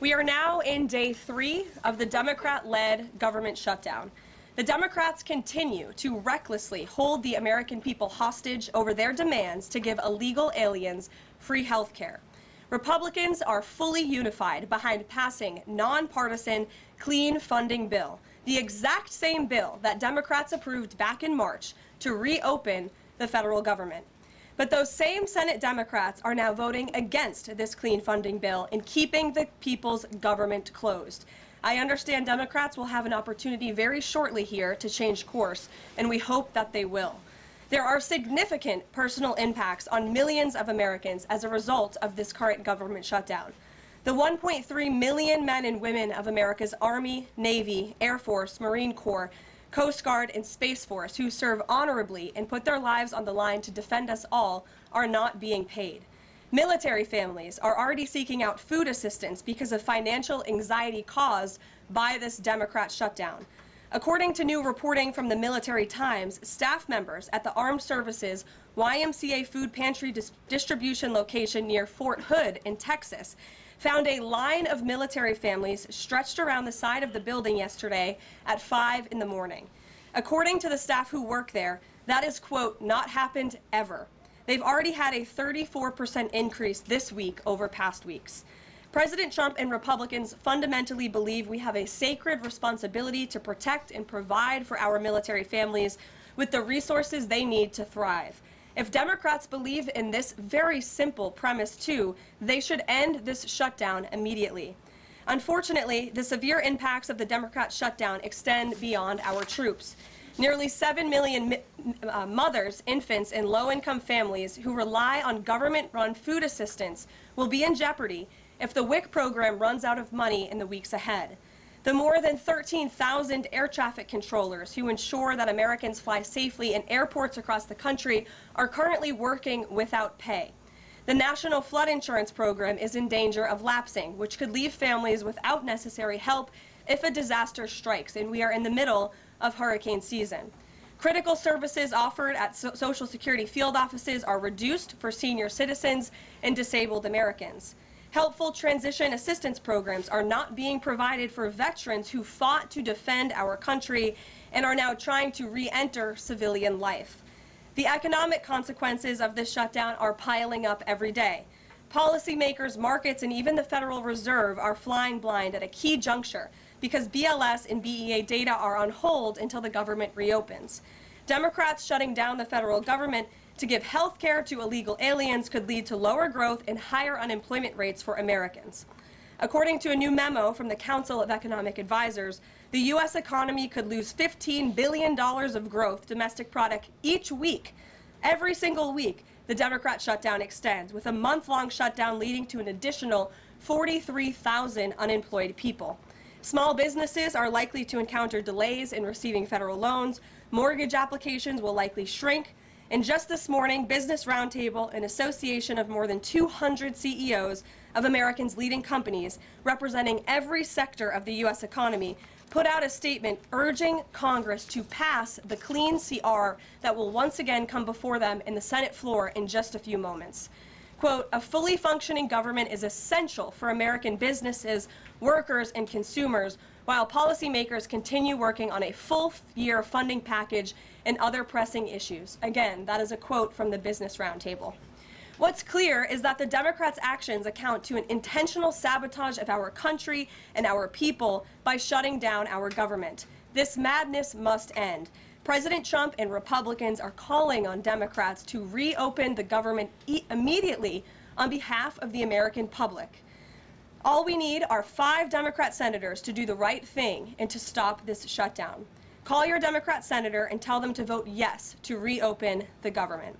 We are now in day 3 of the Democrat-led government shutdown. The Democrats continue to recklessly hold the American people hostage over their demands to give illegal aliens free health care. Republicans are fully unified behind passing nonpartisan clean funding bill, the exact same bill that Democrats approved back in March to reopen the federal government. But those same Senate Democrats are now voting against this clean funding bill and keeping the people's government closed. I understand Democrats will have an opportunity very shortly here to change course, and we hope that they will. There are significant personal impacts on millions of Americans as a result of this current government shutdown. The 1.3 million men and women of America's Army, Navy, Air Force, Marine Corps, Coast Guard, and Space Force who serve honorably and put their lives on the line to defend us all are not being paid. Military families are already seeking out food assistance because of financial anxiety caused by this Democrat shutdown. According to new reporting from the Military Times, staff members at the Armed Services YMCA food pantry distribution location near Fort Hood in Texas found a line of military families stretched around the side of the building yesterday at 5 in the morning. According to the staff who work there, that is, quote, not happened ever. They've already had a 34% increase this week over past weeks. President Trump and Republicans fundamentally believe we have a sacred responsibility to protect and provide for our military families with the resources they need to thrive. If Democrats believe in this very simple premise too, they should end this shutdown immediately. Unfortunately, the severe impacts of the Democrat shutdown extend beyond our troops. Nearly 7 million mothers, infants, and low-income families who rely on government-run food assistance will be in jeopardy if the WIC program runs out of money in the weeks ahead. The more than 13,000 air traffic controllers who ensure that Americans fly safely in airports across the country are currently working without pay. The National Flood Insurance Program is in danger of lapsing, which could leave families without necessary help if a disaster strikes, and we are in the middle of hurricane season. Critical services offered at Social Security field offices are reduced for senior citizens and disabled Americans. Helpful transition assistance programs are not being provided for veterans who fought to defend our country and are now trying to re-enter civilian life. The economic consequences of this shutdown are piling up every day. Policymakers, markets, and even the Federal Reserve are flying blind at a key juncture because BLS and BEA data are on hold until the government reopens. Democrats shutting down the federal government to give health care to illegal aliens could lead to lower growth and higher unemployment rates for Americans. According to a new memo from the Council of Economic Advisors, the U.S. economy could lose $15 billion of growth domestic product each week. Every single week, the Democrat shutdown extends, with a month-long shutdown leading to an additional 43,000 unemployed people. Small businesses are likely to encounter delays in receiving federal loans. Mortgage applications will likely shrink. And just this morning, Business Roundtable, an association of more than 200 CEOs of Americans' leading companies representing every sector of the U.S. economy, put out a statement urging Congress to pass the clean CR that will once again come before them in the Senate floor in just a few moments. Quote, a fully functioning government is essential for American businesses, workers, and consumers, while policymakers continue working on a full-year funding package and other pressing issues. Again, that is a quote from the Business Roundtable. What's clear is that the Democrats' actions account to an intentional sabotage of our country and our people by shutting down our government. This madness must end. President Trump and Republicans are calling on Democrats to reopen the government immediately on behalf of the American public. All we need are 5 Democrat senators to do the right thing and to stop this shutdown. Call your Democrat senator and tell them to vote yes to reopen the government.